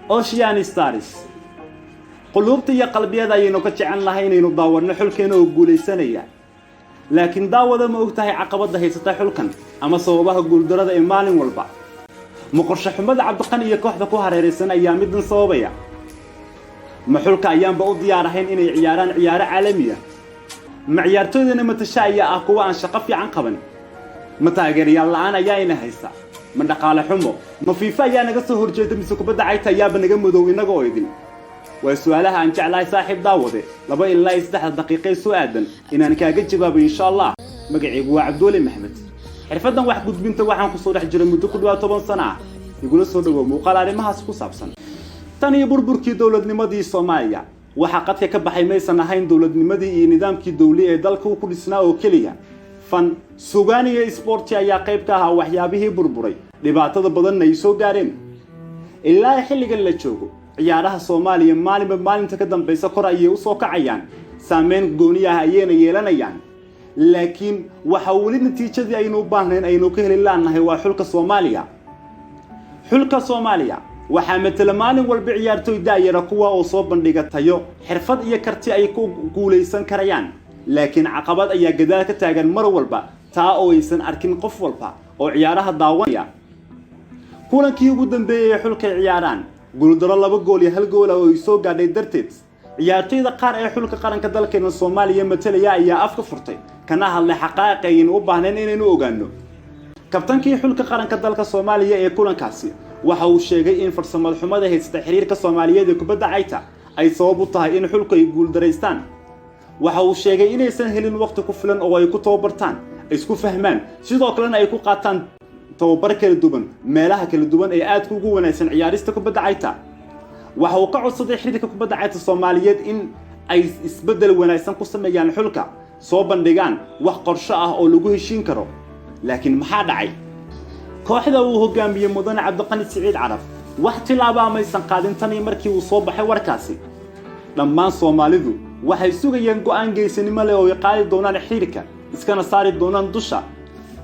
Ocean Stars قلوبتي يا قلبي هذا ينوكتشعن لهين ينضاور نحل كانوا قولي سنية لكن داوذا ما أقتهي عقبضة هي ستحل كان أما صوبها قول درد إيمان والبع مقرش حمد عبد القني يكوح ذكوها ريسنا أيام مدن صوبية محلك أيام بقول ديارهين إن عيارة عالمية معيارتوذ إن متشاية أقوى عن شقفي عن قبل متاجر يلا أنا جاينا هيسا من دقال حمو ما في فيا نقصه هرجة مسك بدأ عيت أيام نجمدو ونقويدين وسؤالها عن جعل صاحب داوده لبا إلا يستحق دقيقة سؤالا إن أنا كاجد جواب إن شاء الله مقعي وعبد الله محمد عرفنا واحد قد بنت واحد قصور حجر مدة كل 8 سنة يقول الصدق وقال عليه ما هسكو سابسن تاني بربركي دولة نمدي الصومالية وحقت كبحي ميسن هين دولة نمدي نظام كي دولي دالك وكل سنة وكليا فن سوغاني سبورتيا يا قيبكها وحيابه بربري لبعض بدن يسو دارين إلا يحل قال تشوفوا ciyaaraha Soomaaliya maalinta ka dambaysa kor ay u soo kacayaan saameyn gooniyaha ayayna yeelanayaan laakiin waxa wali natiijadii aynu u baahneen aynu ka heli laanahay waa xulka Soomaaliya waxa matala maalin walba ciyaartoy daayira kuwa oo soo bandhiga tayo xirfad iyo karti ay ku guuleysan karayaan laakiin caqabad ayaa gadaal ka taagan mar walba taa oo aysan arkin qof walba oo ciyaaraha daawanaya kulankii ugu dambeeyay xulka ciyaaraan guuldaro 2 gool iyo 1 gool oo soo gaadhay darteed ciyaartoyda qaar ee xulka qaranka dalkeena Soomaaliya matalaya ayaa afka furtay kana hadlay xaqaaqiin u baahneen inaynu ogaano kabtankii xulka qaranka dalka Soomaaliya ee kulankaasi waxa uu sheegay in farsamada xumada haysta xiriirka Soomaaliyeed ee kubadda cagta ay sabab u tahay in xulku ay guuldareystaan waxa uu sheegay inaysan helin waqti ku filan oo ay ku tababartaan isku fahmaan sidoo kalena ay ku qaataan tababar kala duwan meelaha kala duwan ee aad ugu wanaagsan ciyaarista kubadda cagta waxa uu ka codsaday xiriirka kubadda cagta Soomaaliyeed in ay isbedel wanaagsan ku sameeyaan xulka soo bandhigaan wax qorshe ah oo lagu heshiin karo laakiin maxaa dhacay kooxda uu hogaamiyay mudane Cabdiqani Siciid Caraf wax tilaabo ma aysan qaadin tan markii uu soo baxay warkaasi dhammaan Soomaalidu waxay sugayeen go'aan geesinimo leh oo ay qaadi doonaan xiriirka iskana saari doonaan dusha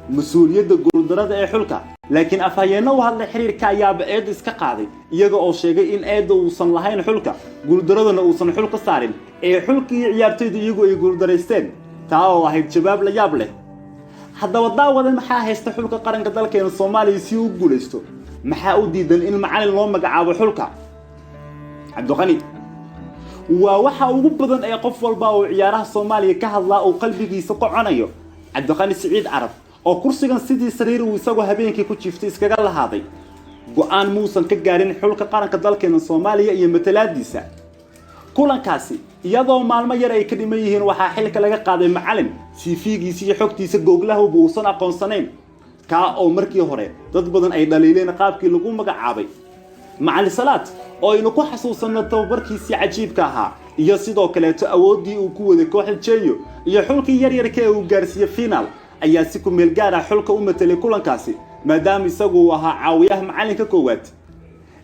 مسؤولية جولدرات أي حلقة لكن أفهمنا وهذا الحرير كياب إيد إسكاقادي يجا أو شيء إن إيد وصل لهين حلقة جولدرات وصل حلقة صارين أي حلقة يرتدي يجوا جولدرستين تعالوا واحد شباب ليابله حتى وضع وذا محا هيستحلقة قرن كذلك إن الصومالي يسيو جولستو محا أوديدن إن معاني اللهم جعاب حلقة عبد الغني ووحى وجبضن أي قفل باو عيارها الصومالي كهالله وقلبي يسقع عنايو عبد الغني سعيد عرب oo kursigan sidii sariir uu isagoo habeenkii ku jiiftay iskaga lahaaday go'aan muusan ka gaarin xulka qaranka dalkeena Soomaaliya iyo matalaadiisa kulankaasi iyadoo maalmo yar ay ka dhiman yihiin waxa xilka laga qaaday macallin CV-giisa iyo xogtiisa googlaha uu uusan aqoonsanayn ka oo markii hore dad badan ay dhaliileen qaabkii lagu magacaabay macallin Salaad oo aynu ku xasuusano tababarkiisa cajiibka ahaa iyo sidoo kale awoodii uu ku waday kooxda Cheyo iyo xulkii yar-yarka ee uu gaarsiiyay final ayaa si ku meel gaar ah xulka u matalay kulankaasi maadaama isagu ahaa caawiyaha macalinka koowaad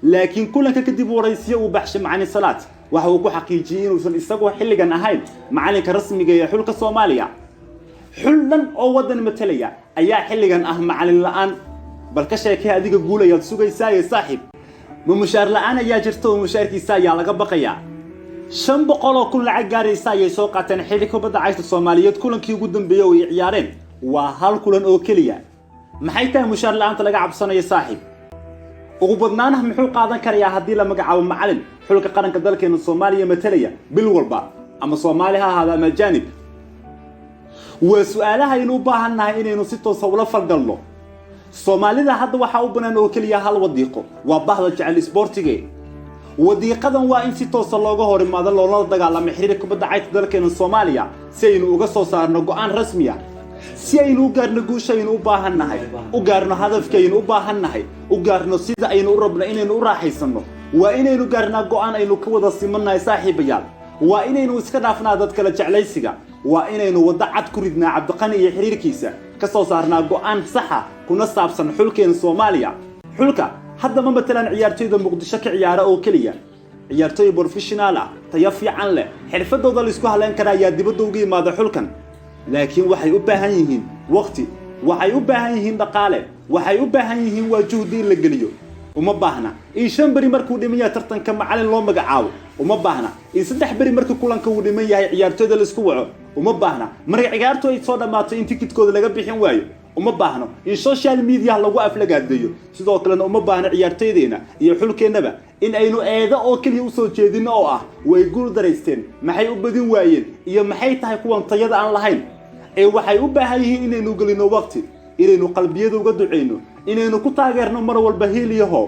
laakiin kulanka kadib waraysiyo uu baxshay macallin Salaad waxa uu ku xaqiijiyay inuusan isagu xilligan ahayn macalinka rasmiga ee xulka Soomaaliya xuldan oo wadan matalaya ayaa xilligan ah macallin la'aan bal ka sheekay adiga guulayaad sugaysaa ee saaxiib ma mushaar la'aan ayaa jirto oo mushaarkiisa ayaa laga baqayaa 500 oo kun lacag gaaraysa ayay soo qaateen xilliga kubadda cagta Soomaaliyeed kulankii ugu dambeeyay oo ay ciyaareen وهل كلن أوكليا محيطة مشار لأنت لقى عبصنا يا صاحب وقبضناه محول قاعدة كريا هدي لما قعوا معلن حلك قرن كذلك إن الصومالية مثلية بالوربا أما صومالها هذا مجانب وسؤالها ينوبها أنها إنه ستة صولة فرقلو الصومالي ذا هذا وحاوبنا أوكليا هل وضيقه وبعض جعل سبورتيجي وديقاdan waa in si toos ah looga horimaado loona dagaalamo xiriirka kubadda cagta dalkeena Soomaaliya si aynu uga soo saarno go'aan rasmi ah si aynu u gaarno guusha aynu u baahannahay u gaarno hadafkaynu u baahannahay u gaarno sida aynu u rabno inaynu u raaxaysano waa inaynu gaarnaa go'aan aynu ka wada simannahay saaxiibayaal waa inaynu iska dhaafnaa dad kala jeclaysiga waa inaynu wada cad ku ridnaa Cabdiqani iyo xiriirkiisa ka soo saarnaa go'aan sax ah kuna saabsan xulkeena Soomaaliya xulka hadda ma matalan ciyaartoyda Muqdisho ka ciyaara oo kaliya ciyaartoy professional ah tayo fiican leh xirfadooda la isku haleen kara ayaa dibadda uga yimaada xulkan laakiin waxay u baahan yihiin waqti waxay u baahan yihiin dhaqaale waxay u baahan yihiin waajuhdi la geliyo uma baahna in 5 bari markuu dhiman yahay tartanka macallin loo magacaabo uma baahna in 3 bari markuu kulanka uu dhiman yahay ciyaartooyda la isku waco uma baahna marka ciyaartooy ay soo dhamaato in tikidkooda laga bixin waayo uma baahno in social media lagu aflagaadeeyo sidoo kale uma baahna ciyaartooydeena iyo xulkeenaba in aynu eeda oo kaliya u soo jeedino oo ah way guul dareysteen maxay u badin waayeen iyo maxay tahay kuwan tayada aan lahayn ee waxay u baahan yihiin inaynu galino waqti inaynu qalbiyada uga duceyno inaynu ku taageerno mar walba heliyaho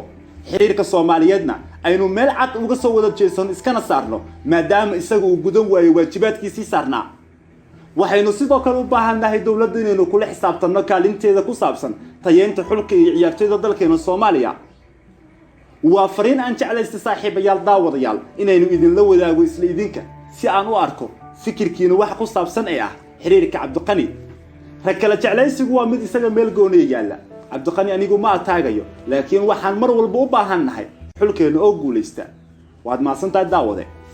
xiriirka Soomaaliyeedna aynu meel cad uga soo wada jeesan iskana saarno maadaama isagu uu gudan waayo waajibaadkiisii saarnaa waxaynu sidoo kale u baahannahay dawladda inaynu kula xisaabtanno kaalinteeda ku saabsan tayeenta xulka iyo ciyaartooyda dalkeena Soomaaliya waa fariin aan jeclaysta saaxiibayaal daawadayaal inaynu idinla wadaago isla idinka si aan u arko fikirkiina wax ku saabsan ee ah xiriirka Cabdiqani rakala jeclaysigu waa mid isaga meel gooniye yaala Cabdiqani anigu ma ataagayo laakiin waxaan mar walba u baahannahay xulkeena oo guuleysta waad maasantahay daawade